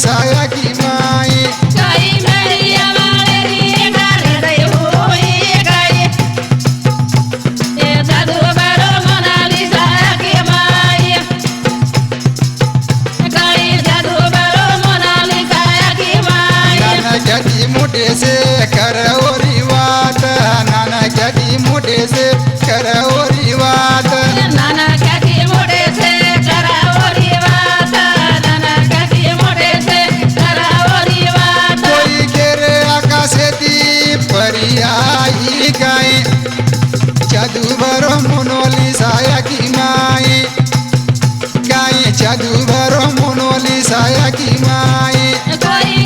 साया की माई गाई मैया वाली गाले दे होई गाई ए जादू बारो मोनालिसा की माई गाई जादू बारो मोनालिसा की माई नाना कधी मोठे से करवरी वात नाना कधी मोठे से करवरी वात नाना काकी मोठे से करावरी वात नाना काकी मोठे से करावरी वात कोई गेरे आकाशेती परी आई गाय जादू भरो मोनोली साया की माई गाय जादू भरो मोनोली साया की माई कोई